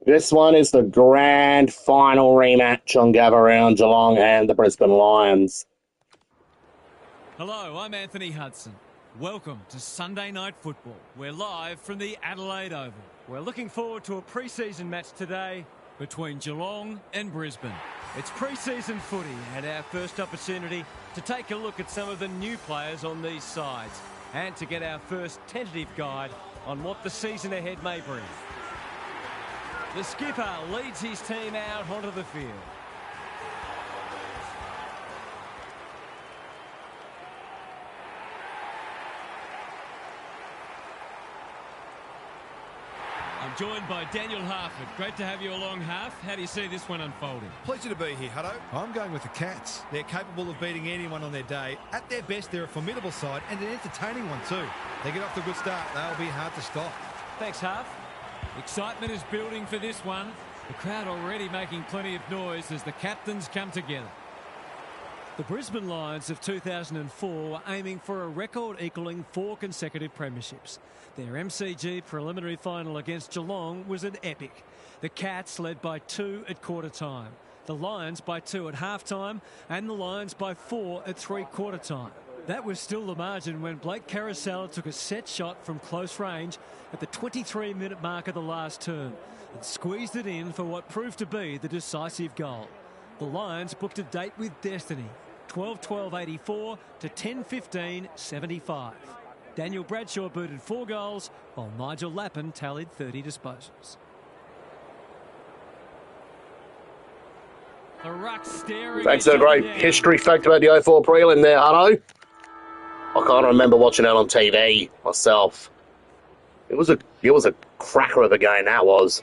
This one is the grand final rematch on Gather Round, Geelong and the Brisbane Lions. Hello, I'm Anthony Hudson. Welcome to Sunday Night Football. We're live from the Adelaide Oval. We're looking forward to a pre-season match today between Geelong and Brisbane. It's pre-season footy and our first opportunity to take a look at some of the new players on these sides and to get our first tentative guide on what the season ahead may bring. The skipper leads his team out onto the field. I'm joined by Daniel Harford. Great to have you along, Harf. How do you see this one unfolding? Pleasure to be here, Hutto. I'm going with the Cats. They're capable of beating anyone on their day. At their best, they're a formidable side and an entertaining one too. They get off to a good start. They'll be hard to stop. Thanks, Harf. Excitement is building for this one. The crowd already making plenty of noise as the captains come together. The Brisbane Lions of 2004 were aiming for a record equalling 4 consecutive premierships. Their MCG preliminary final against Geelong was an epic. The Cats led by 2 at quarter time, the Lions by 2 at half time, and the Lions by 4 at three-quarter time. That was still the margin when Blake Carousel took a set shot from close range at the 23-minute mark of the last term and squeezed it in for what proved to be the decisive goal. The Lions booked a date with destiny, 12-12-84 to 10-15-75. Daniel Bradshaw booted 4 goals, while Nigel Lappin tallied 30 disposals. The ruck staring. Thanks for a great history fact about the 04 prelim there, Hutto. I can't remember watching it on TV myself. It was a cracker of a game, that was.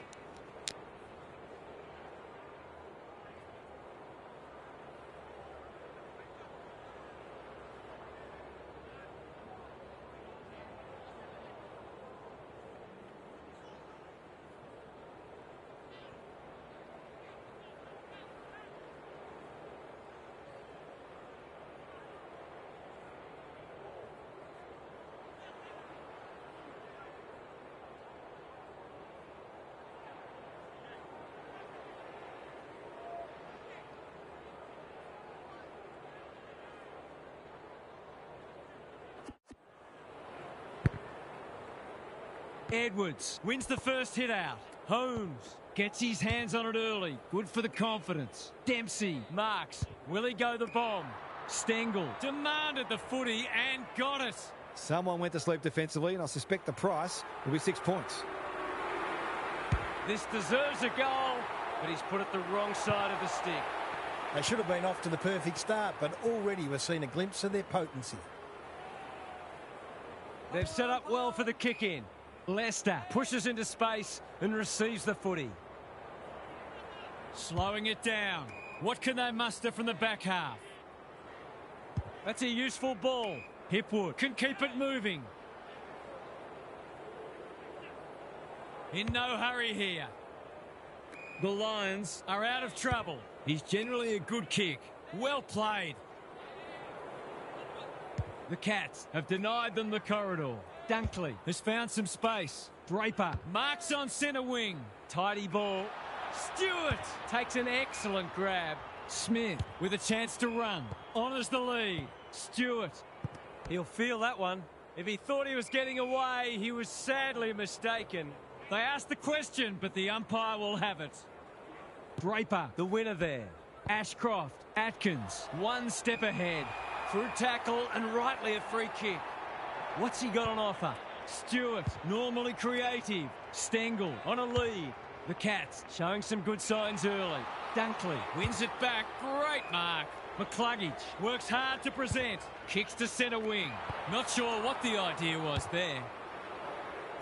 Edwards wins the first hit out. Holmes gets his hands on it early. Good for the confidence. Dempsey marks. Will he go the bomb? Stengel demanded the footy and got it. Someone went to sleep defensively, and I suspect the price will be 6 points. This deserves a goal, but he's put it the wrong side of the stick. They should have been off to the perfect start, but already we've seen a glimpse of their potency. They've set up well for the kick-in. Leicester pushes into space and receives the footy. Slowing it down. What can they muster from the back half? That's a useful ball. Hipwood can keep it moving. In no hurry here. The Lions are out of trouble. He's generally a good kick. Well played. The Cats have denied them the corridor. Dunkley has found some space. Draper marks on centre wing. Tidy ball. Stewart takes an excellent grab. Smith with a chance to run. Honours the lead. Stewart. He'll feel that one. If he thought he was getting away, he was sadly mistaken. They asked the question, but the umpire will have it. Draper, the winner there. Ashcroft, Atkins, one step ahead. Through tackle and rightly a free kick. What's he got on offer? Stewart, normally creative. Stengel on a lead. The Cats showing some good signs early. Dunkley wins it back. Great mark. McCluggage works hard to present. Kicks to centre wing. Not sure what the idea was there.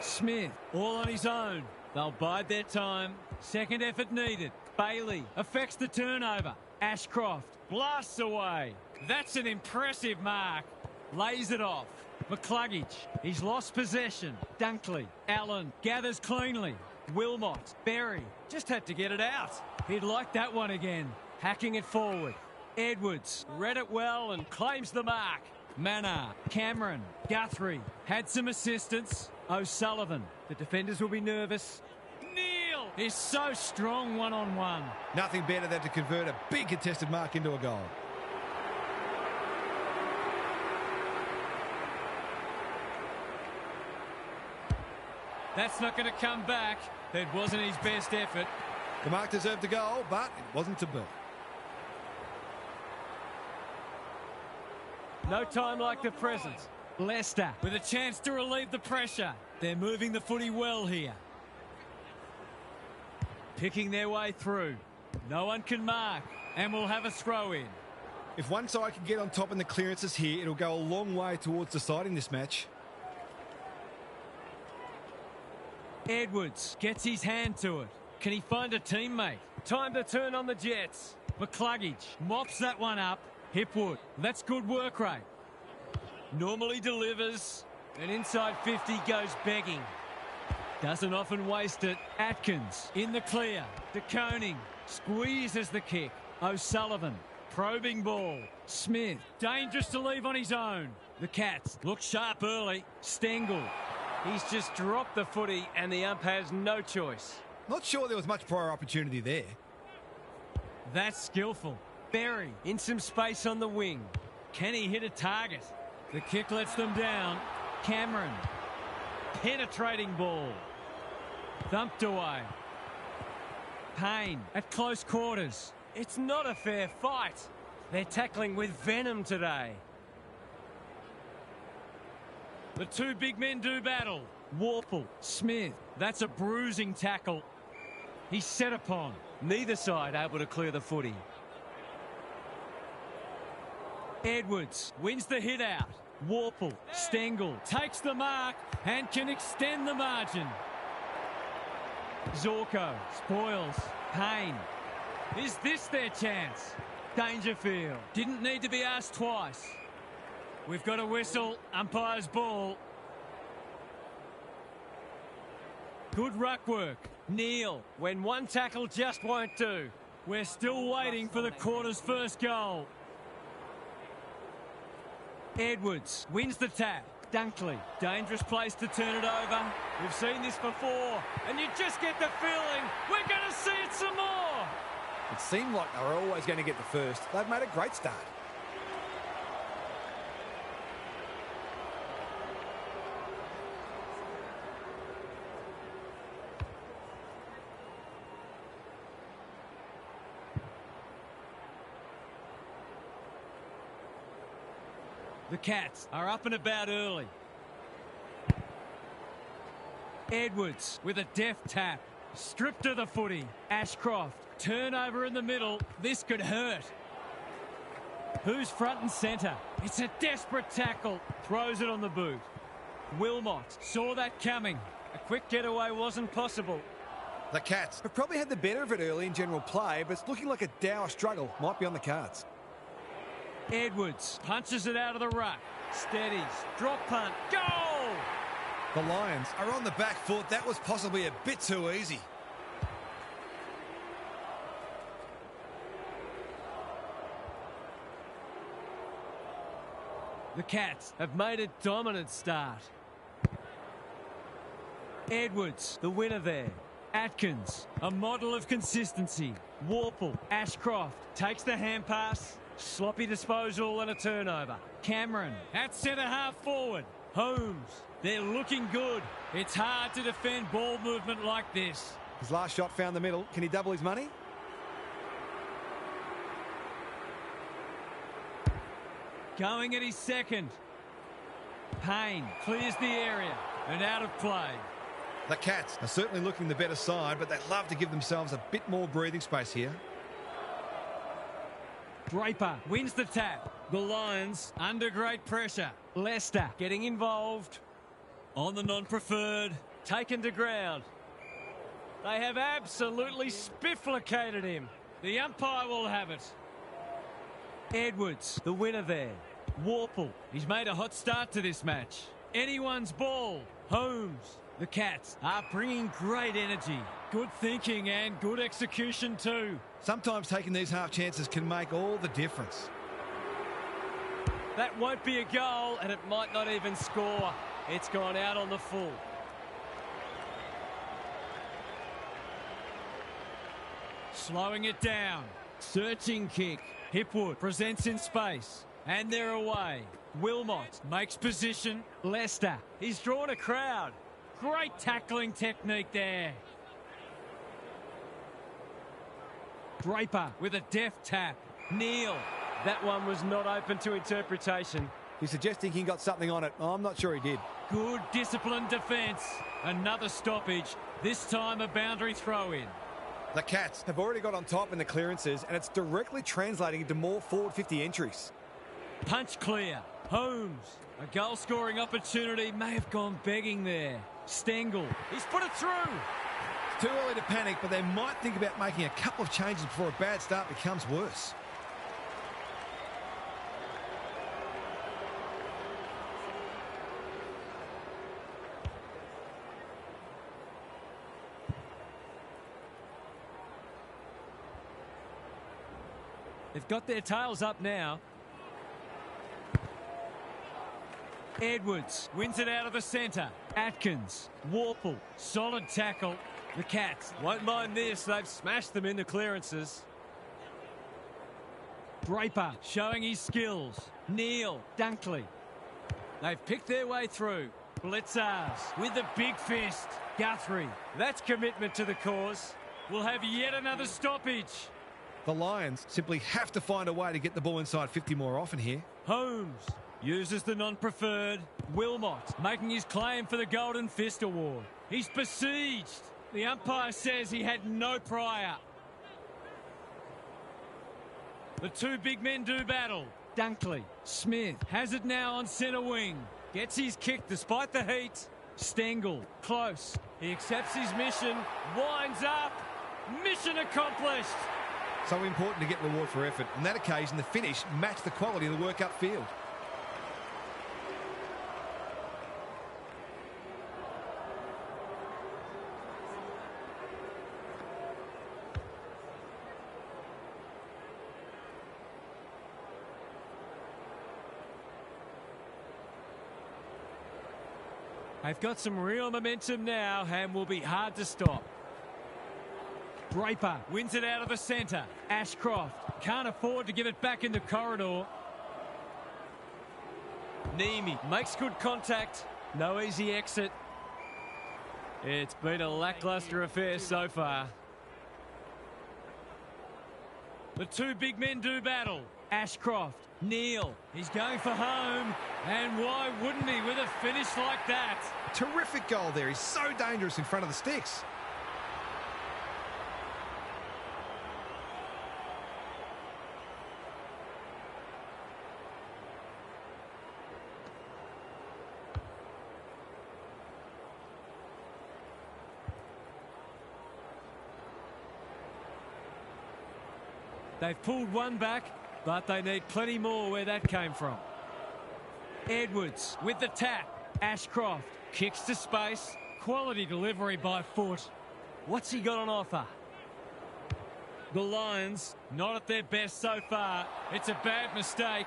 Smith all on his own. They'll bide their time. Second effort needed. Bailey affects the turnover. Ashcroft blasts away. That's an impressive mark. Lays it off. McCluggage, he's lost possession. Dunkley, Allen gathers cleanly. Wilmot, Berry, just had to get it out. He'd like that one again. Hacking it forward. Edwards read it well and claims the mark. Mannar, Cameron, Guthrie had some assistance. O'Sullivan, the defenders will be nervous. Neal is so strong one-on-one. Nothing better than to convert a big contested mark into a goal. That's not going to come back. It wasn't his best effort. The mark deserved a goal, but it wasn't to be. No time like the present. Leicester with a chance to relieve the pressure. They're moving the footy well here. Picking their way through. No one can mark, and we'll have a throw in. If one side can get on top in the clearances here, it'll go a long way towards deciding this match. Edwards gets his hand to it. Can he find a teammate? Time to turn on the Jets. McCluggage mops that one up. Hipwood, that's good work rate. Normally delivers, and inside 50 goes begging. Doesn't often waste it. Atkins in the clear. De Koning squeezes the kick. O'Sullivan, probing ball. Smith, dangerous to leave on his own. The Cats look sharp early. Stengel, he's just dropped the footy and the ump has no choice. Not sure there was much prior opportunity there. That's skillful. Berry in some space on the wing. Can he hit a target? The kick lets them down. Cameron, penetrating ball. Thumped away. Payne at close quarters. It's not a fair fight. They're tackling with venom today. The two big men do battle. Warple, Smith. That's a bruising tackle. He's set upon. Neither side able to clear the footy. Edwards wins the hit out. Warple, Stengel takes the mark and can extend the margin. Zorko spoils. Payne. Is this their chance? Dangerfield didn't need to be asked twice. We've got a whistle. Umpire's ball. Good ruck work. Neal, when one tackle just won't do. We're still waiting for the quarter's first goal. Edwards wins the tap. Dunkley, dangerous place to turn it over. We've seen this before, and you just get the feeling we're going to see it some more. It seemed like they were always going to get the first. They've made a great start. The Cats are up and about early. Edwards with a deft tap. Stripped of the footy. Ashcroft, turnover in the middle. This could hurt. Who's front and centre? It's a desperate tackle. Throws it on the boot. Wilmot saw that coming. A quick getaway wasn't possible. The Cats have probably had the better of it early in general play, but it's looking like a dour struggle might be on the cards. Edwards punches it out of the ruck. Steadies. Drop punt. Goal! The Lions are on the back foot. That was possibly a bit too easy. The Cats have made a dominant start. Edwards, the winner there. Atkins, a model of consistency. Warple, Ashcroft takes the hand pass. Sloppy disposal and a turnover. Cameron at centre half forward. Holmes, they're looking good. It's hard to defend ball movement like this. His last shot found the middle. Can he double his money? Going at his second. Payne clears the area and out of play. The Cats are certainly looking the better side, but they'd love to give themselves a bit more breathing space here. Draper wins the tap. The Lions under great pressure. Leicester getting involved. On the non-preferred. Taken to ground. They have absolutely spifflicated him. The umpire will have it. Edwards, the winner there. Warple, he's made a hot start to this match. Anyone's ball. Holmes. The Cats are bringing great energy. Good thinking and good execution too. Sometimes taking these half chances can make all the difference. That won't be a goal and it might not even score. It's gone out on the full. Slowing it down. Searching kick. Hipwood presents in space. And they're away. Wilmot makes position. Lester, he's drawn a crowd. Great tackling technique there. Draper with a deft tap. Neal. That one was not open to interpretation. He's suggesting he got something on it. I'm not sure he did. Good disciplined defence. Another stoppage. This time a boundary throw-in. The Cats have already got on top in the clearances, and it's directly translating into more forward 50 entries. Punch clear. Holmes. A goal-scoring opportunity may have gone begging there. Stengel. He's put it through. It's too early to panic, but they might think about making a couple of changes before a bad start becomes worse. They've got their tails up now. Edwards wins it out of the centre. Atkins, Warple, solid tackle. The Cats won't mind this. They've smashed them in the clearances. Draper showing his skills. Neal, Dunkley. They've picked their way through. Blitzars with the big fist. Guthrie. That's commitment to the cause. We'll have yet another stoppage. The Lions simply have to find a way to get the ball inside 50 more often here. Holmes uses the non-preferred. Wilmot making his claim for the Golden Fist Award. He's besieged. The umpire says he had no prior. The two big men do battle. Dunkley. Smith has it now on centre wing. Gets his kick despite the heat. Stengel. Close. He accepts his mission. Winds up. Mission accomplished. So important to get reward for effort. On that occasion, the finish matched the quality of the work upfield. They've got some real momentum now and will be hard to stop. Draper wins it out of the centre. Ashcroft can't afford to give it back in the corridor. Neame makes good contact. No easy exit. It's been a lacklustre affair so far. The two big men do battle. Ashcroft, Neal, he's going for home. And why wouldn't he with a finish like that? Terrific goal there. He's so dangerous in front of the sticks. They've pulled one back, but they need plenty more where that came from. Edwards with the tap. Ashcroft kicks to space. Quality delivery by foot. What's he got on offer? The Lions, not at their best so far. It's a bad mistake.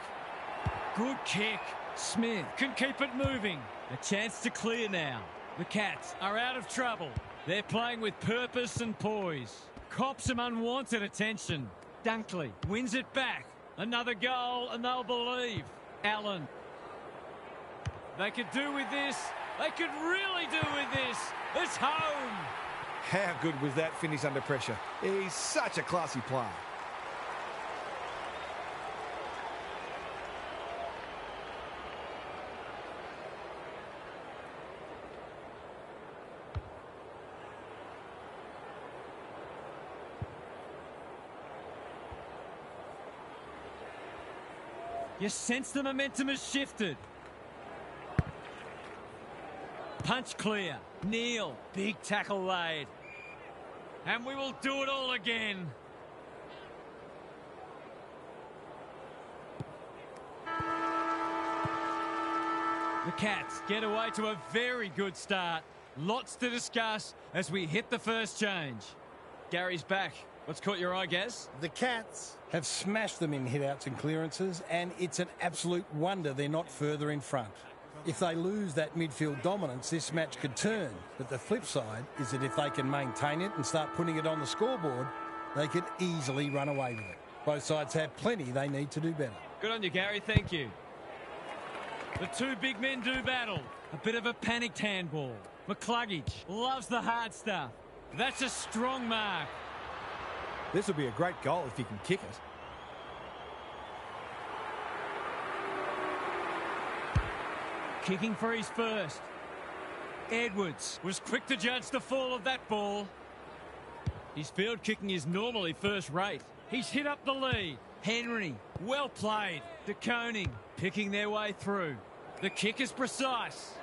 Good kick. Smith can keep it moving. A chance to clear now. The Cats are out of trouble. They're playing with purpose and poise. Cops some unwanted attention. Dunkley wins it back. Another goal and they'll believe. Allen. They could do with this. They could really do with this. It's home. How good was that finish under pressure? He's such a classy player. You sense the momentum has shifted. Punch clear. Neal. Big tackle laid. And we will do it all again. The Cats get away to a very good start. Lots to discuss as we hit the first change. Gary's back. What's caught your eye, Gaz? The Cats have smashed them in hit-outs and clearances, and it's an absolute wonder they're not further in front. If they lose that midfield dominance, this match could turn. But the flip side is that if they can maintain it and start putting it on the scoreboard, They could easily run away with it. Both sides have plenty they need to do better. Good on you, Gary. Thank you. The two big men do battle. A bit of a panicked handball. McCluggage loves the hard stuff. That's a strong mark. This will be a great goal if he can kick it. Kicking for his first. Edwards was quick to judge the fall of that ball. His field kicking is normally first rate. He's hit up the lead. Henry, well played. De Koning picking their way through. The kick is precise.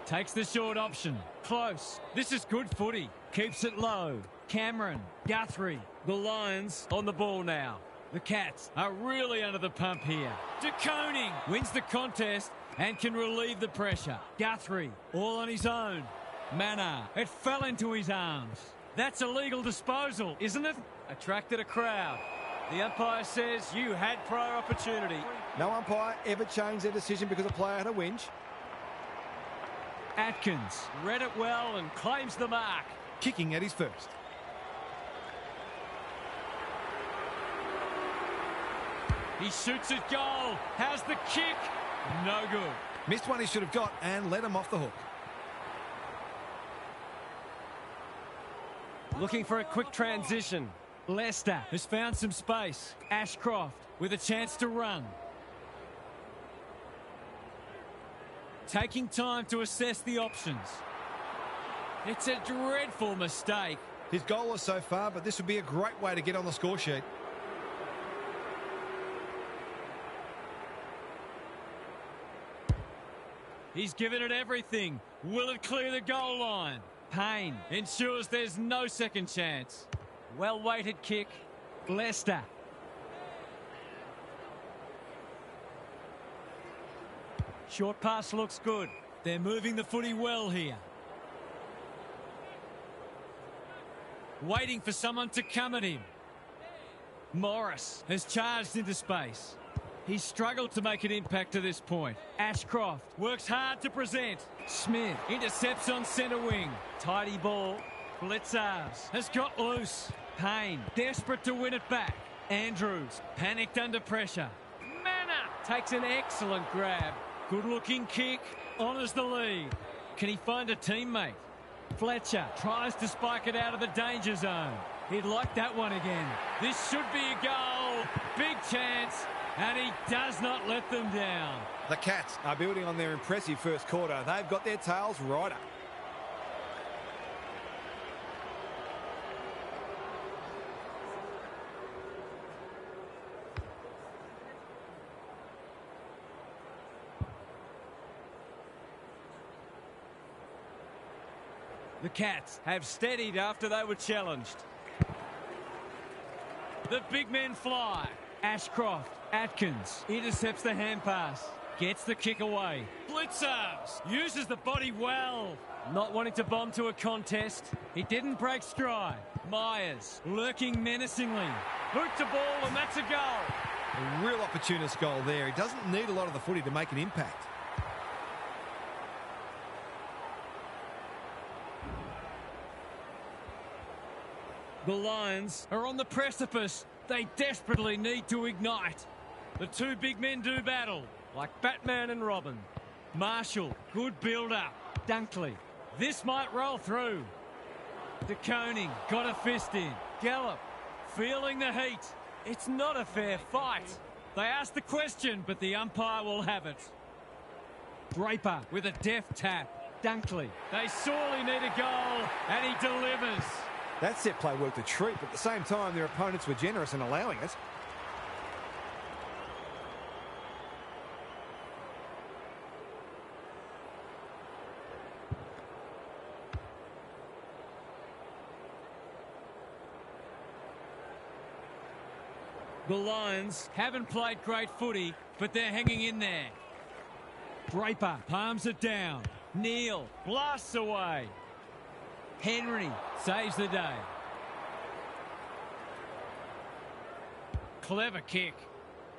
Takes the short option. Close. This is good footy. Keeps it low. Cameron, Guthrie. The Lions on the ball now. The Cats are really under the pump here. De Koning wins the contest and can relieve the pressure. Guthrie, all on his own. Manor, it fell into his arms. That's a legal disposal, isn't it? Attracted a crowd. The umpire says you had prior opportunity. No umpire ever changed their decision because a player had a whinge. Atkins read it well and claims the mark. Kicking at his first. He shoots at goal. How's the kick? No good. Missed one he should have got and let him off the hook. Looking for a quick transition. Leicester has found some space. Ashcroft with a chance to run. Taking time to assess the options. It's a dreadful mistake. He's goalless so far, but this would be a great way to get on the score sheet. He's given it everything. Will it clear the goal line? Payne ensures there's no second chance. Well-weighted kick. Leicester. Short pass looks good. They're moving the footy well here. Waiting for someone to come at him. Morris has charged into space. He's struggled to make an impact to this point. Ashcroft works hard to present. Smith intercepts on centre wing. Tidy ball. Blitzars has got loose. Payne desperate to win it back. Andrews panicked under pressure. Manor takes an excellent grab. Good looking kick. Honours the lead. Can he find a teammate? Fletcher tries to spike it out of the danger zone. He'd like that one again. This should be a goal. Big chance. And he does not let them down. The Cats are building on their impressive first quarter. They've got their tails right up. The Cats have steadied after they were challenged. The big men fly. Ashcroft, Atkins intercepts the hand pass. Gets the kick away. Blitzers uses the body well. Not wanting to bomb to a contest. He didn't break stride. Myers lurking menacingly. Boot to ball and that's a goal. A real opportunist goal there. He doesn't need a lot of the footy to make an impact. The Lions are on the precipice. They desperately need to ignite. The two big men do battle, like Batman and Robin. Marshall, good build-up. Dunkley, this might roll through. De Koning got a fist in. Gallup, feeling the heat. It's not a fair fight. They ask the question, but the umpire will have it. Draper with a deft tap. Dunkley, they sorely need a goal, and he delivers. That set play worked a treat, but at the same time, their opponents were generous in allowing it. The Lions haven't played great footy, but they're hanging in there. Draper palms it down. Neal blasts away. Henry saves the day. Clever kick.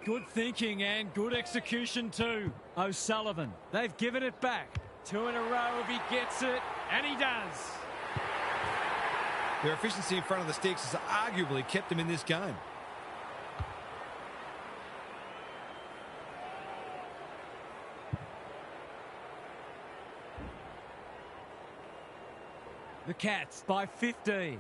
Good thinking and good execution too. O'Sullivan, they've given it back. 2 in a row if he gets it, and he does. Their efficiency in front of the sticks has arguably kept them in this game. The Cats by 15.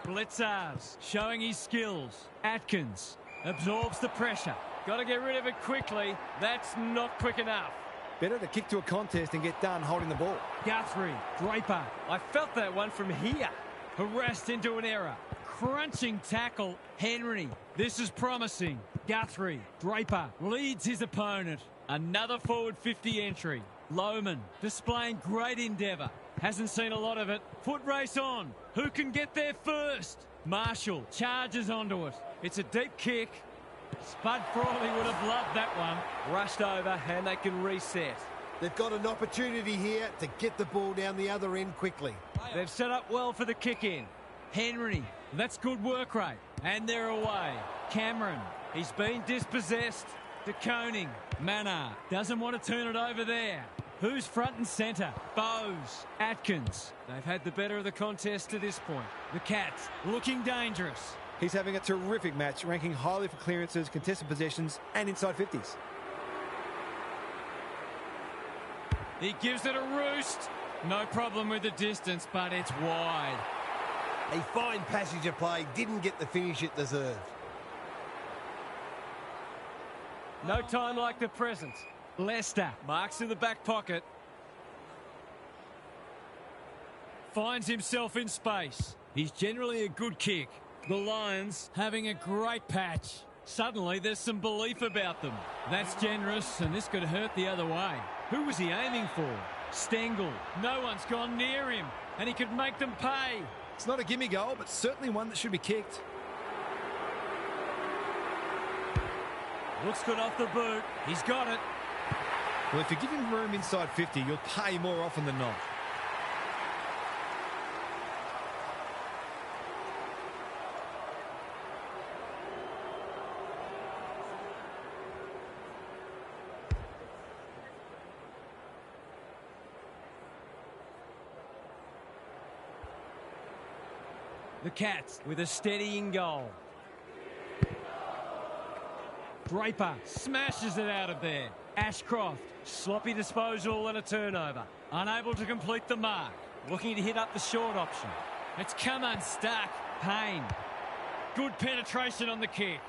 Blitzars showing his skills. Atkins absorbs the pressure. Got to get rid of it quickly. That's not quick enough. Better to kick to a contest and get done holding the ball. Guthrie, Draper. I felt that one from here. Harassed into an error. Crunching tackle. Henry. This is promising. Guthrie, Draper leads his opponent. Another forward 50 entry. Lohman displaying great endeavour. Hasn't seen a lot of it. Foot race on. Who can get there first? Marshall charges onto it. It's a deep kick. Spud Frawley would have loved that one. Rushed over and they can reset. They've got an opportunity here to get the ball down the other end quickly. They've set up well for the kick-in. Henry, that's good work rate. And they're away. Cameron, he's been dispossessed. De Koning, Mannar doesn't want to turn it over there. Who's front and centre? Bowes, Atkins. They've had the better of the contest to this point. The Cats looking dangerous. He's having a terrific match, ranking highly for clearances, contested possessions, and inside 50s. He gives it a roost. No problem with the distance, but it's wide. A fine passage of play, didn't get the finish it deserved. No time like the present. Leicester marks in the back pocket. Finds himself in space. He's generally a good kick. The Lions having a great patch. Suddenly there's some belief about them. That's generous, and this could hurt the other way. Who was he aiming for? Stengel. No one's gone near him, and he could make them pay. It's not a gimme goal, but certainly one that should be kicked. Looks good off the boot. He's got it. Well, if you give him room inside 50, you'll pay more often than not. The Cats with a steadying goal. Draper smashes it out of there. Ashcroft, sloppy disposal and a turnover. Unable to complete the mark. Looking to hit up the short option. It's come unstuck. Payne. Good penetration on the kick.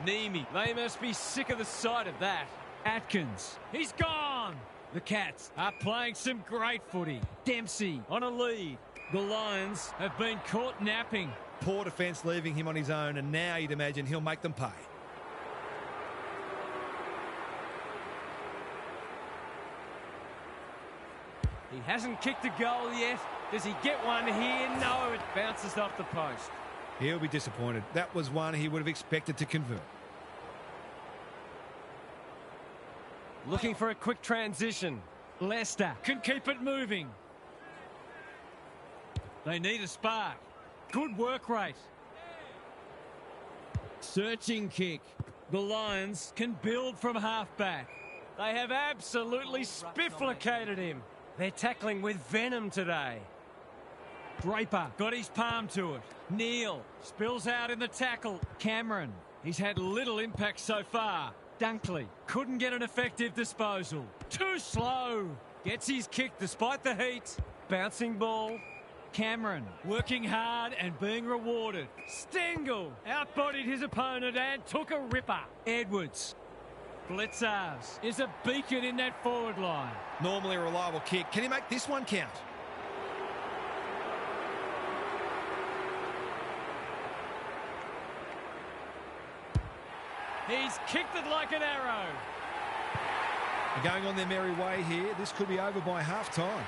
Neame, they must be sick of the sight of that. Atkins, he's gone. The Cats are playing some great footy. Dempsey on a lead. The Lions have been caught napping. Poor defence leaving him on his own, and now you'd imagine he'll make them pay. He hasn't kicked a goal yet. Does he get one here? No, it bounces off the post. He'll be disappointed. That was one he would have expected to convert. Looking for a quick transition. Leicester can keep it moving. They need a spark. Good work rate. Searching kick. The Lions can build from half-back. They have absolutely spifflicated him. They're tackling with venom today. Draper got his palm to it. Neal spills out in the tackle. Cameron, he's had little impact so far. Dunkley couldn't get an effective disposal. Too slow. Gets his kick despite the heat. Bouncing ball. Cameron working hard and being rewarded. Stengel outbodied his opponent and took a ripper. Edwards. Blitzars is a beacon in that forward line. Normally a reliable kick. Can he make this one count? He's kicked it like an arrow. They're going on their merry way here. This could be over by half-time.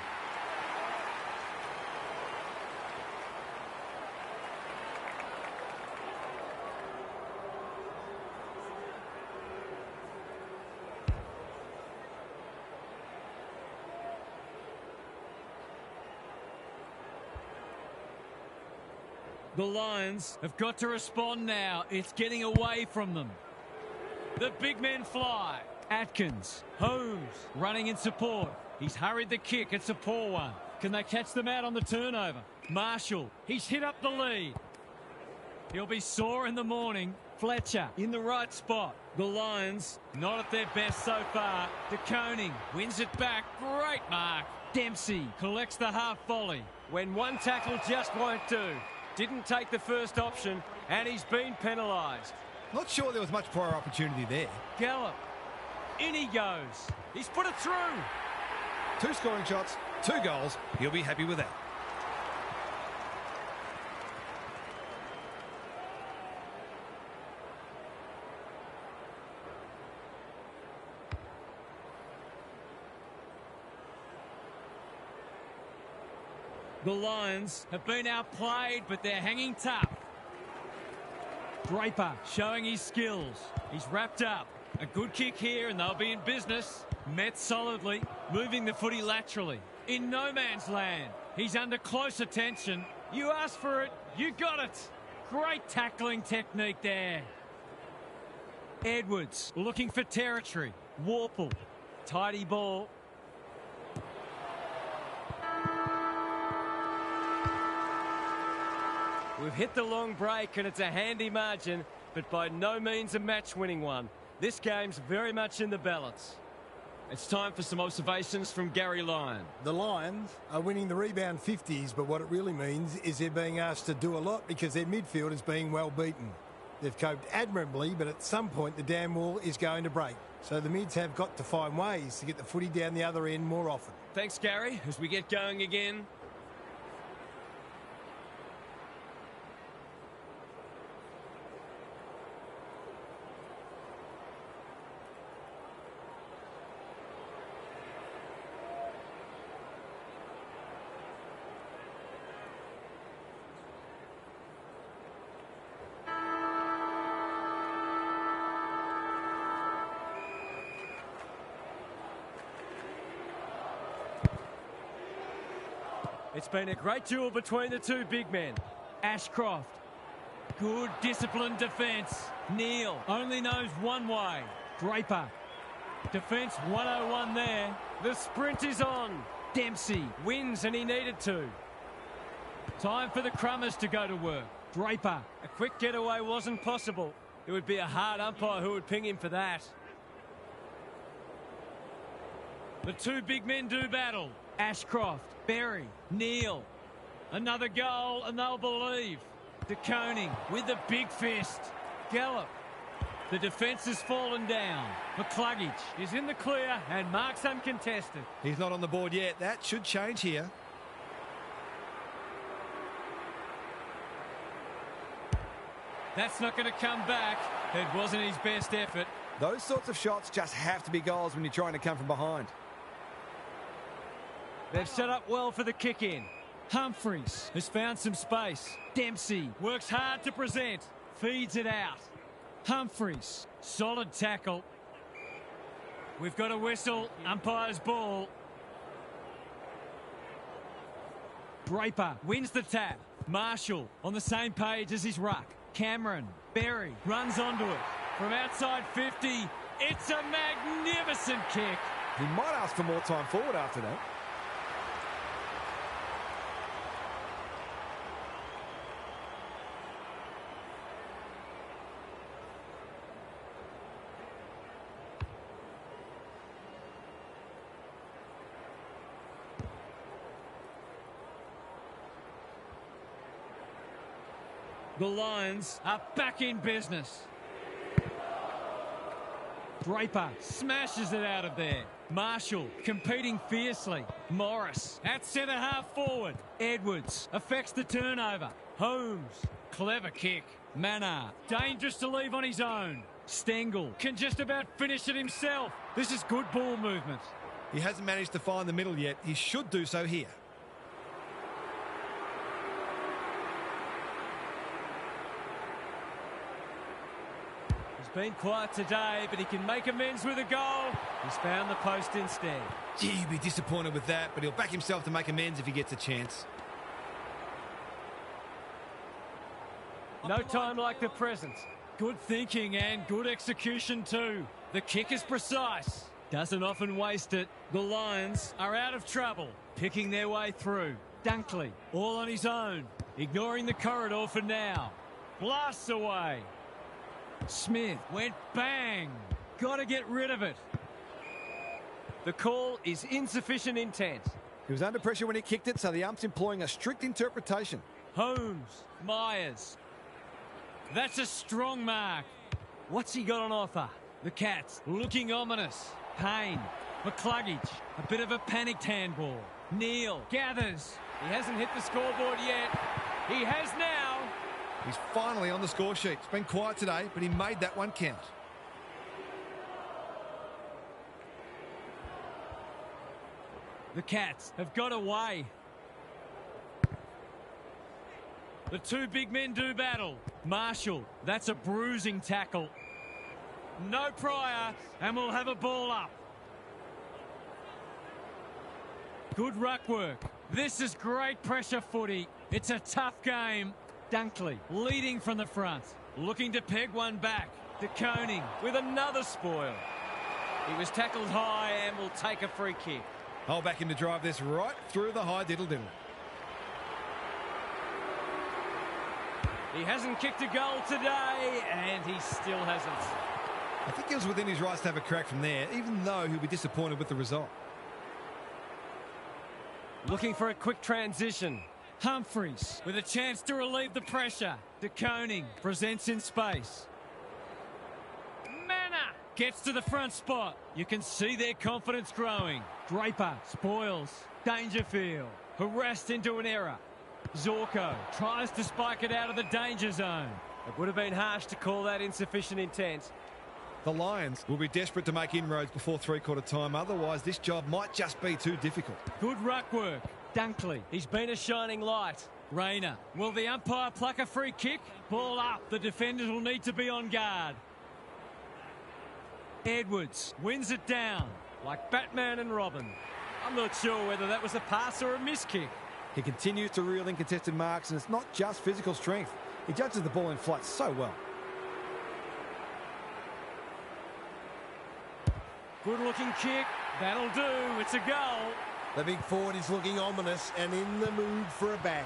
The Lions have got to respond now. It's getting away from them. The big men fly. Atkins, Holmes running in support. He's hurried the kick. It's a poor one. Can they catch them out on the turnover? Marshall, he's hit up the lead. He'll be sore in the morning. Fletcher in the right spot. The Lions not at their best so far. De Koning wins it back. Great mark. Dempsey collects the half volley. When one tackle just won't do. Didn't take the first option and he's been penalised. Not sure there was much prior opportunity there. Gallop. In he goes. He's put it through. 2 scoring shots, 2 goals. He'll be happy with that. The Lions have been outplayed, but they're hanging tough. Draper showing his skills. He's wrapped up. A good kick here and they'll be in business. Met solidly, moving the footy laterally. In no man's land. He's under close attention. You asked for it, you got it. Great tackling technique there. Edwards looking for territory. Warple. Tidy ball. We've hit the long break and it's a handy margin, but by no means a match-winning one. This game's very much in the balance. It's time for some observations from Gary Lyon. The Lions are winning the rebound 50s, but what it really means is they're being asked to do a lot because their midfield is being well beaten. They've coped admirably, but at some point the dam wall is going to break. So the mids have got to find ways to get the footy down the other end more often. Thanks, Gary. As we get going again. It's been a great duel between the two big men. Ashcroft. Good disciplined defence. Neal only knows one way. Draper. Defence 101 there. The sprint is on. Dempsey wins and he needed to. Time for the Crummers to go to work. Draper. A quick getaway wasn't possible. It would be a hard umpire who would ping him for that. The two big men do battle. Ashcroft, Berry, Neal. Another goal and they'll believe. De Koning with the big fist. Gallop. The defence has fallen down. McCluggage is in the clear and marks uncontested. He's not on the board yet. That should change here. That's not going to come back. It wasn't his best effort. Those sorts of shots just have to be goals when you're trying to come from behind. They've set up well for the kick-in. Humphreys has found some space. Dempsey works hard to present. Feeds it out. Humphreys, solid tackle. We've got a whistle. Umpire's ball. Draper wins the tap. Marshall on the same page as his ruck. Cameron, Berry runs onto it. From outside 50, it's a magnificent kick. He might ask for more time forward after that. The Lions are back in business. Draper smashes it out of there. Marshall competing fiercely. Morris at centre half forward. Edwards affects the turnover. Holmes, clever kick. Mannar, dangerous to leave on his own. Stengel can just about finish it himself. This is good ball movement. He hasn't managed to find the middle yet. He should do so here. Been quiet today, but he can make amends with a goal. He's found the post instead. Gee, he'd be disappointed with that, but he'll back himself to make amends if he gets a chance. No time like the present. Good thinking and good execution too. The kick is precise. Doesn't often waste it. The Lions are out of trouble, picking their way through. Dunkley, all on his own, ignoring the corridor for now. Blasts away. Smith went bang. Got to get rid of it. The call is insufficient intent. He was under pressure when he kicked it, so the ump's employing a strict interpretation. Holmes, Myers. That's a strong mark. What's he got on offer? The Cats looking ominous. Payne, McCluggage, a bit of a panicked handball. Neal gathers. He hasn't hit the scoreboard yet. He has now. He's finally on the score sheet. It's been quiet today, but he made that one count. The Cats have got away. The two big men do battle. Marshall, that's a bruising tackle. No prior, and we'll have a ball up. Good ruck work. This is great pressure footy. It's a tough game. Dunkley leading from the front. Looking to peg one back. De Koning with another spoil. He was tackled high and will take a free kick. I'll back him to drive this right through the high diddle-diddle. He hasn't kicked a goal today, and he still hasn't. I think he was within his rights to have a crack from there, even though he'll be disappointed with the result. Looking for a quick transition. Humphreys with a chance to relieve the pressure. De Koning presents in space. Manor gets to the front spot. You can see their confidence growing. Draper spoils. Dangerfield harassed into an error. Zorko tries to spike it out of the danger zone. It would have been harsh to call that insufficient intent. The Lions will be desperate to make inroads before three-quarter time. Otherwise, this job might just be too difficult. Good ruck work. Dunkley, He's been a shining light. Rayner. Will the umpire pluck a free kick? Ball up. The defenders will need to be on guard. Edwards wins it down. Like Batman and Robin. I'm not sure whether that was a pass or a miss kick. He continues to reel in contested marks, and it's not just physical strength. He judges the ball in flight so well. Good looking kick. That'll do. It's a goal. The big forward is looking ominous and in the mood for a bag.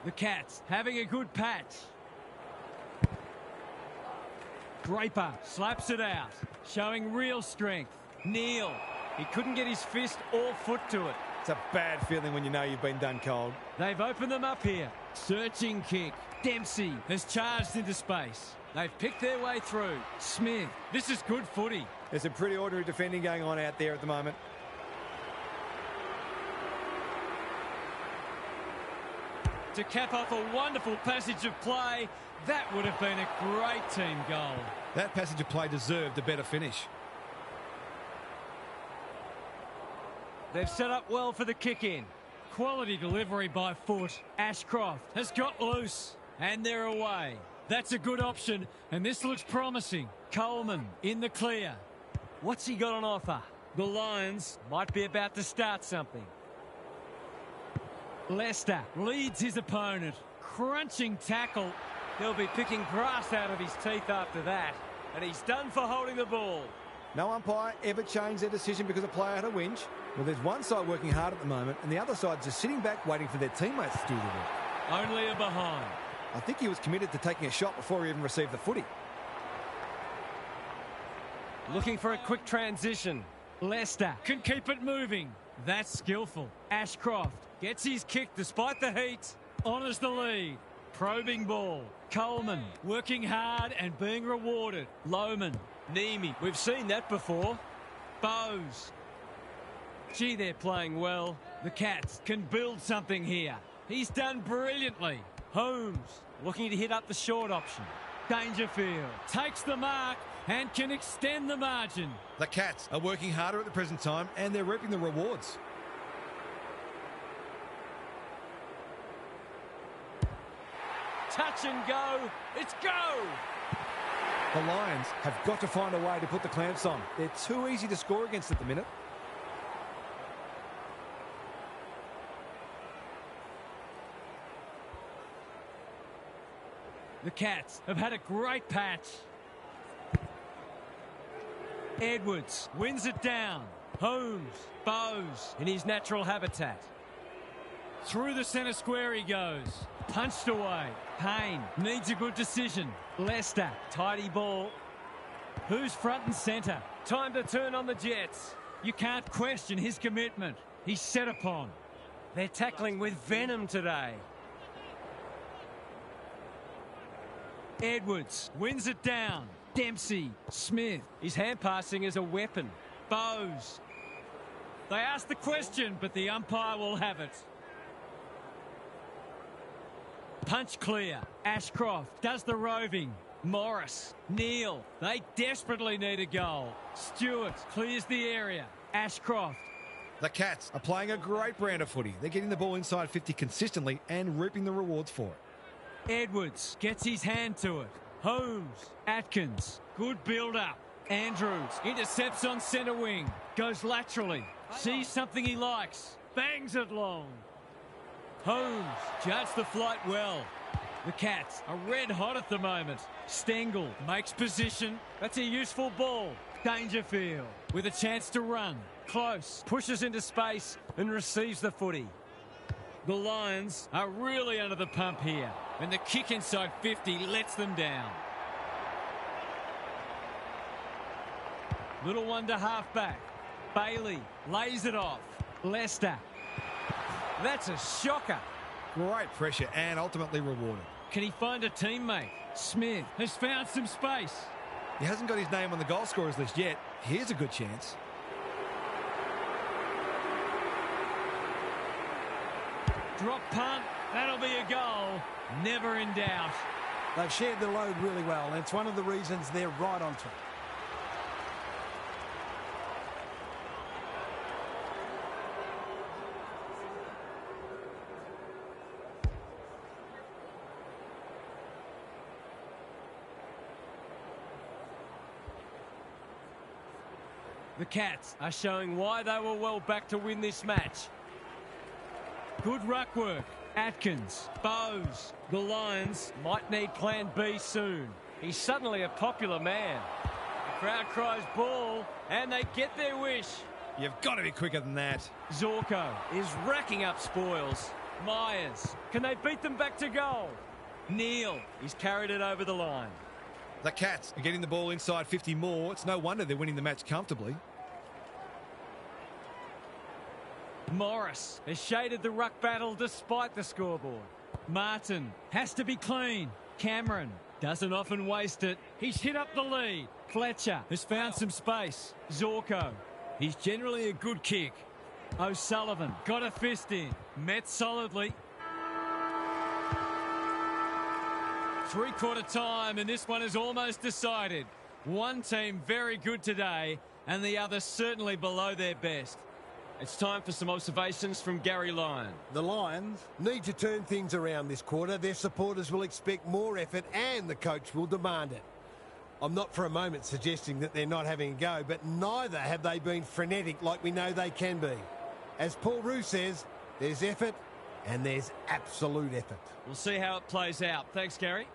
The Cats having a good patch. Draper slaps it out, showing real strength. Neal, he couldn't get his fist or foot to it. It's a bad feeling when you know you've been done cold. They've opened them up here. Searching kick. Dempsey has charged into space. They've picked their way through. Smith, this is good footy. There's some pretty ordinary defending going on out there at the moment. To cap off a wonderful passage of play, that would have been a great team goal. That passage of play deserved a better finish. They've set up well for the kick-in. Quality delivery by foot. Ashcroft has got loose, and they're away. That's a good option, and this looks promising. Coleman in the clear. What's he got on offer? The Lions might be about to start something. Lester leads his opponent. Crunching tackle. He'll be picking grass out of his teeth after that. And he's done for holding the ball. No umpire ever changed their decision because a player had a whinge. Well, there's one side working hard at the moment, and the other side just sitting back waiting for their teammates to do the work. Only a behind. I think he was committed to taking a shot before he even received the footy. Looking for a quick transition. Lester can keep it moving. That's skillful. Ashcroft gets his kick despite the heat. Honours the lead. Probing ball. Coleman working hard and being rewarded. Lohman. Neeme. We've seen that before. Bowes. Gee, they're playing well. The Cats can build something here. He's done brilliantly. Holmes looking to hit up the short option. Dangerfield takes the mark and can extend the margin. The Cats are working harder at the present time, and they're reaping the rewards. Touch and go. It's go. The Lions have got to find a way to put the clamps on. They're too easy to score against at the minute. The Cats have had a great patch. Edwards wins it down. Holmes, Bowes in his natural habitat. Through the centre square he goes. Punched away. Payne needs a good decision. Lester, tidy ball. Who's front and centre? Time to turn on the Jets. You can't question his commitment. He's set upon. They're tackling with venom today. Edwards wins it down. Dempsey, Smith. His hand passing is a weapon. Bowes. They ask the question, but the umpire will have it. Punch clear. Ashcroft does the roving. Morris, Neal. They desperately need a goal. Stewart clears the area. Ashcroft. The Cats are playing a great brand of footy. They're getting the ball inside 50 consistently and reaping the rewards for it. Edwards gets his hand to it. Holmes, Atkins, good build-up. Andrews intercepts on centre wing. Goes laterally. Sees something he likes. Bangs it long. Holmes judged the flight well. The Cats are red hot at the moment. Stengel makes position. That's a useful ball. Dangerfield with a chance to run. Close. Pushes into space and receives the footy. The Lions are really under the pump here. And the kick inside 50 lets them down. Little one to half-back. Bailey lays it off. Lester. That's a shocker. Great pressure and ultimately rewarded. Can he find a teammate? Smith has found some space. He hasn't got his name on the goal scorers list yet. Here's a good chance. Drop punt. That'll be a goal. Never in doubt. They've shared the load really well, and it's one of the reasons they're right on top. The Cats are showing why they were well back to win this match. Good ruck work. Atkins, Bowes. The Lions might need plan B soon. He's suddenly a popular man. The crowd cries ball, and they get their wish. You've got to be quicker than that. Zorko is racking up spoils. Myers, can they beat them back to goal? Neal, he's carried it over the line. The Cats are getting the ball inside 50 more. It's no wonder they're winning the match comfortably. Morris has shaded the ruck battle despite the scoreboard. Martin has to be clean. Cameron doesn't often waste it. He's hit up the lead. Fletcher has found some space. Zorko, he's generally a good kick. O'Sullivan got a fist in. Met solidly. Three-quarter time, and this one is almost decided. One team very good today, and the other certainly below their best. It's time for some observations from Gary Lyon. The Lions need to turn things around this quarter. Their supporters will expect more effort and the coach will demand it. I'm not for a moment suggesting that they're not having a go, but neither have they been frenetic like we know they can be. As Paul Roux says, there's effort and there's absolute effort. We'll see how it plays out. Thanks, Gary.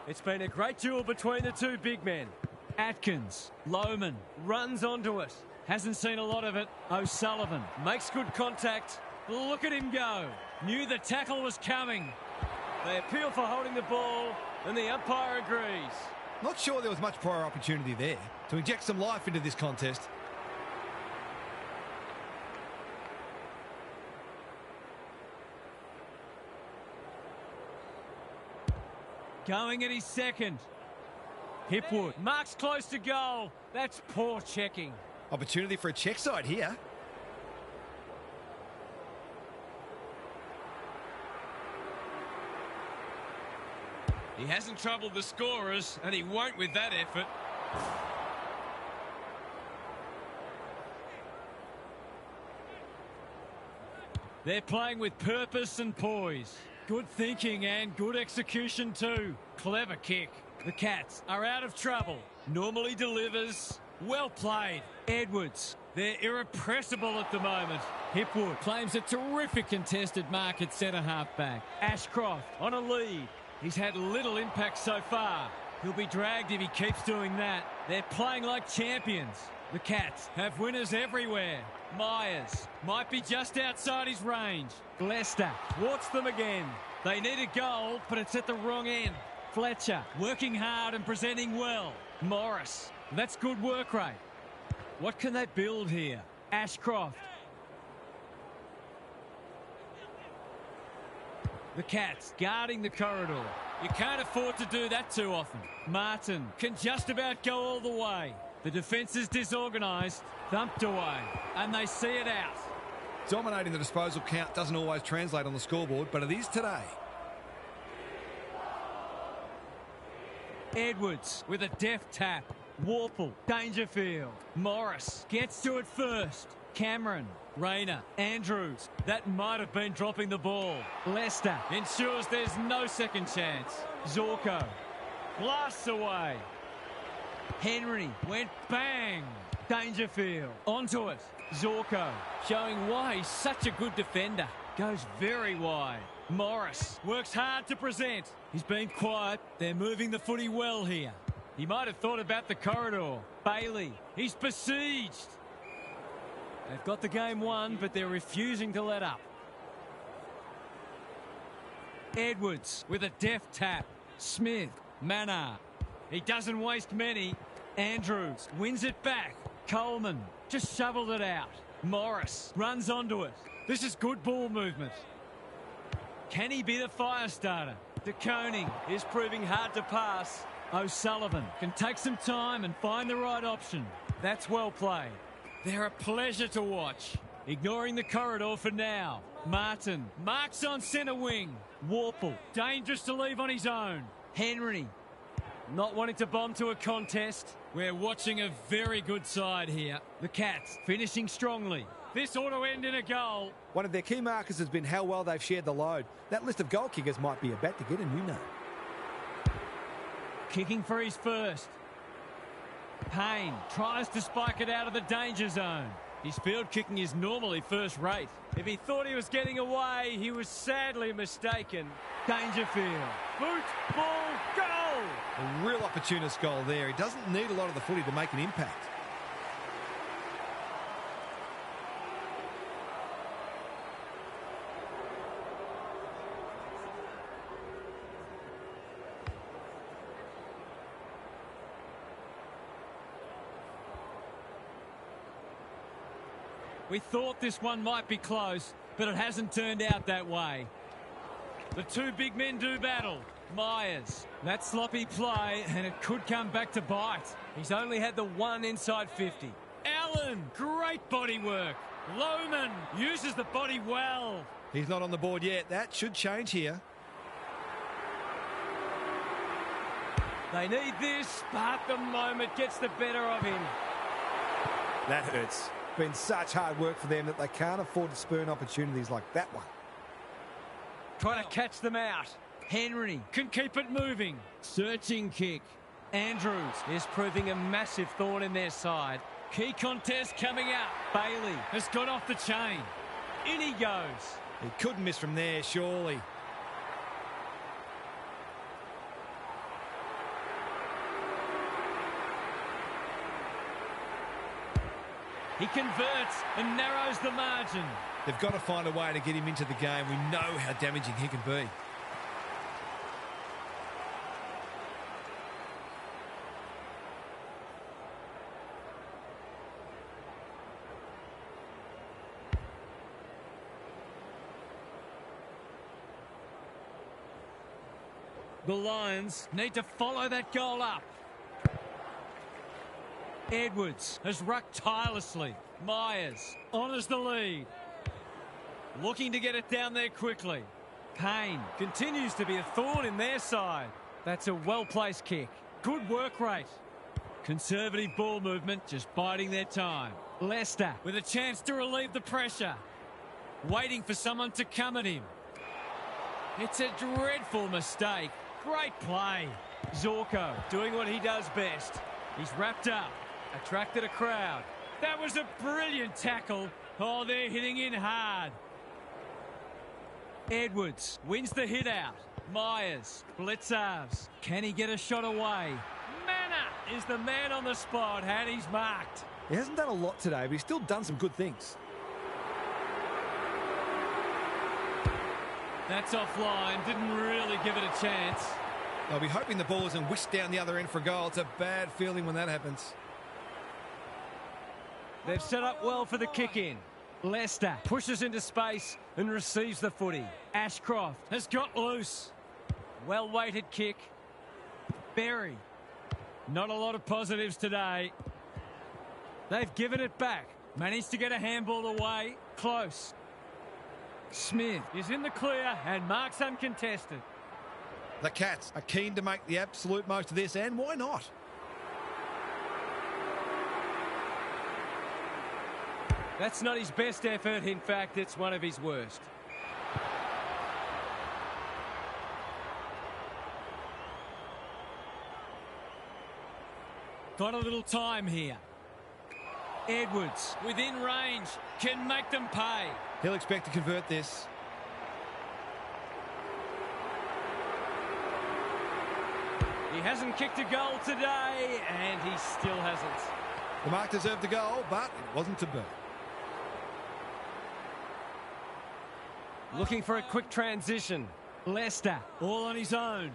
It's been a great duel between the two big men. Atkins, Lohman, runs onto it. Hasn't seen a lot of it. O'Sullivan makes good contact. Look at him go. Knew the tackle was coming. They appeal for holding the ball, and the umpire agrees. Not sure there was much prior opportunity there to inject some life into this contest. Going at his second. Hipwood marks close to goal. That's poor checking. Opportunity for a check side here. He hasn't troubled the scorers, and he won't with that effort. They're playing with purpose and poise. Good thinking and good execution too. Clever kick. The Cats are out of trouble. Normally delivers. Well played. Edwards. They're irrepressible at the moment. Hipwood claims a terrific contested mark at centre half back. Ashcroft on a lead. He's had little impact so far. He'll be dragged if he keeps doing that. They're playing like champions. The Cats have winners everywhere. Myers might be just outside his range. Lester thwarts them again. They need a goal, but it's at the wrong end. Fletcher working hard and presenting well. Morris, that's good work rate. What can they build here? Ashcroft. The Cats guarding the corridor. You can't afford to do that too often. Martin can just about go all the way. The defence is disorganised, thumped away, and they see it out. Dominating the disposal count doesn't always translate on the scoreboard, but it is today. Edwards with a deft tap. Warple, Dangerfield. Morris gets to it first. Cameron, Rayner, Andrews. That might have been dropping the ball. Lester ensures there's no second chance. Zorko blasts away. Henry went bang. Dangerfield onto it. Zorko showing why he's such a good defender. Goes very wide. Morris works hard to present. He's been quiet. They're moving the footy well here. He might have thought about the corridor. Bailey, he's besieged. They've got the game won, but they're refusing to let up. Edwards with a deft tap. Smith, Mannar. He doesn't waste many. Andrews wins it back. Coleman just shoveled it out. Morris runs onto it. This is good ball movement. Can he be the fire starter? De Koning is proving hard to pass. O'Sullivan can take some time and find the right option. That's well played. They're a pleasure to watch. Ignoring the corridor for now. Martin marks on centre wing. Warple dangerous to leave on his own. Henry not wanting to bomb to a contest. We're watching a very good side here. The Cats finishing strongly. This ought to end in a goal. One of their key markers has been how well they've shared the load. That list of goal kickers might be about to get a new name. Kicking for his first. Payne tries to spike it out of the danger zone. His field kicking is normally first rate. If he thought he was getting away, he was sadly mistaken. Dangerfield. Boot, ball, goal! A real opportunist goal there. He doesn't need a lot of the footy to make an impact. We thought this one might be close, but it hasn't turned out that way. The two big men do battle. Myers, that sloppy play, and it could come back to bite. He's only had the one inside 50. Allen, great body work. Lohman uses the body well. He's not on the board yet. That should change here. They need this, but the moment gets the better of him. That hurts. Been such hard work for them that they can't afford to spurn opportunities like that one. Trying to catch them out. Henry can keep it moving. Searching kick. Andrews is proving a massive thorn in their side. Key contest coming up. Bailey has got off the chain. In he goes. He couldn't miss from there, surely. He converts and narrows the margin. They've got to find a way to get him into the game. We know how damaging he can be. The Lions need to follow that goal up. Edwards has rucked tirelessly. Myers honours the lead. Looking to get it down there quickly. Payne continues to be a thorn in their side. That's a well-placed kick. Good work rate. Conservative ball movement, just biding their time. Leicester with a chance to relieve the pressure. Waiting for someone to come at him. It's a dreadful mistake. Great play. Zorko doing what he does best. He's wrapped up. Attracted a crowd. That was a brilliant tackle. Oh, they're hitting in hard. Edwards wins the hit out. Myers, Blitzarves. Can he get a shot away? Manor is the man on the spot, and he's marked. He hasn't done a lot today, but he's still done some good things. That's offline. Didn't really give it a chance. They'll be hoping the ball isn't whisked down the other end for a goal. It's a bad feeling when that happens. They've set up well for the kick-in. Leicester pushes into space and receives the footy. Ashcroft has got loose. Well-weighted kick. Berry. Not a lot of positives today. They've given it back. Managed to get a handball away. Close. Smith is in the clear and marks uncontested. The Cats are keen to make the absolute most of this, and why not? That's not his best effort. In fact, it's one of his worst. Got a little time here. Edwards, within range, can make them pay. He'll expect to convert this. He hasn't kicked a goal today, and he still hasn't. The mark deserved the goal, but it wasn't to be. Looking for a quick transition. Leicester, all on his own.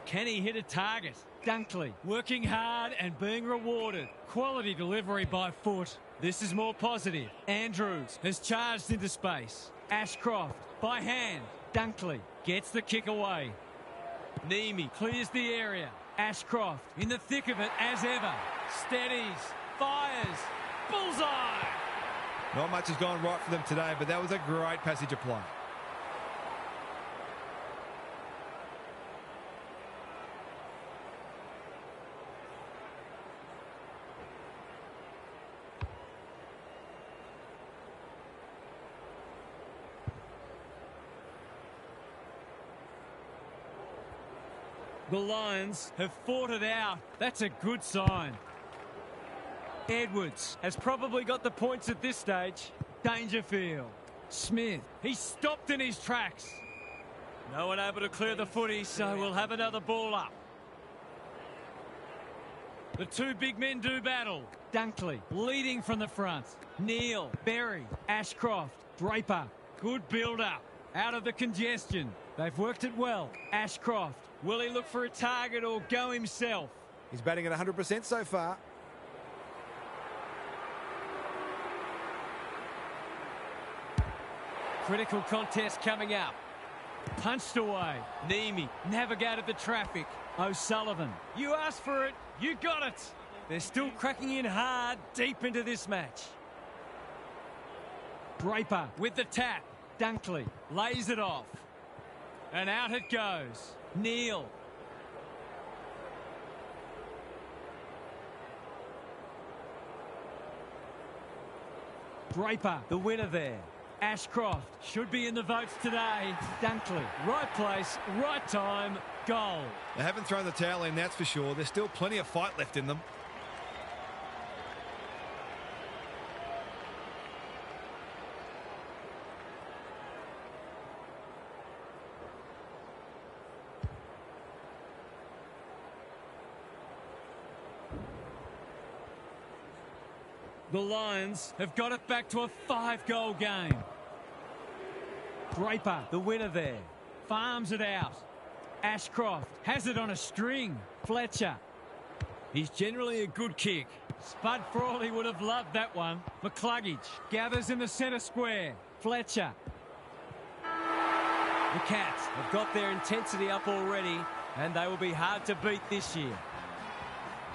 Can he hit a target? Dunkley, working hard and being rewarded. Quality delivery by foot. This is more positive. Andrews has charged into space. Ashcroft, by hand. Dunkley gets the kick away. Neame clears the area. Ashcroft in the thick of it as ever. Steadies, fires, bullseye! Not much has gone right for them today, but that was a great passage of play. The Lions have fought it out. That's a good sign. Edwards has probably got the points at this stage. Dangerfield. Smith. He's stopped in his tracks. No one able to clear the footy, so we'll have another ball up. The two big men do battle. Dunkley leading from the front. Neal, Berry, Ashcroft, Draper. Good build-up. Out of the congestion. They've worked it well. Ashcroft. Will he look for a target or go himself? He's batting at 100% so far. Critical contest coming up. Punched away. Neame navigated the traffic. O'Sullivan. You asked for it. You got it. They're still cracking in hard deep into this match. Draper with the tap. Dunkley lays it off. And out it goes. Neal. Draper, the winner there. Ashcroft should be in the votes today. Dunkley, right place, right time, goal. They haven't thrown the towel in, that's for sure. There's still plenty of fight left in them. The Lions have got it back to a 5-goal game. Draper, the winner there. Farms it out. Ashcroft has it on a string. Fletcher. He's generally a good kick. Spud Frawley would have loved that one. McCluggage gathers in the centre square. Fletcher. The Cats have got their intensity up already, and they will be hard to beat this year.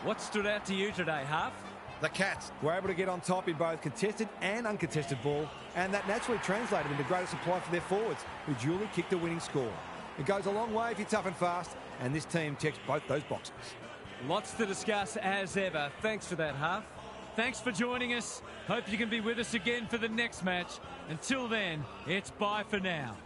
What stood out to you today, Huff? The Cats were able to get on top in both contested and uncontested ball, and that naturally translated into greater supply for their forwards, who duly kicked a winning score. It goes a long way if you're tough and fast, and this team ticks both those boxes. Lots to discuss as ever. Thanks for that, Huff. Thanks for joining us. Hope you can be with us again for the next match. Until then, it's bye for now.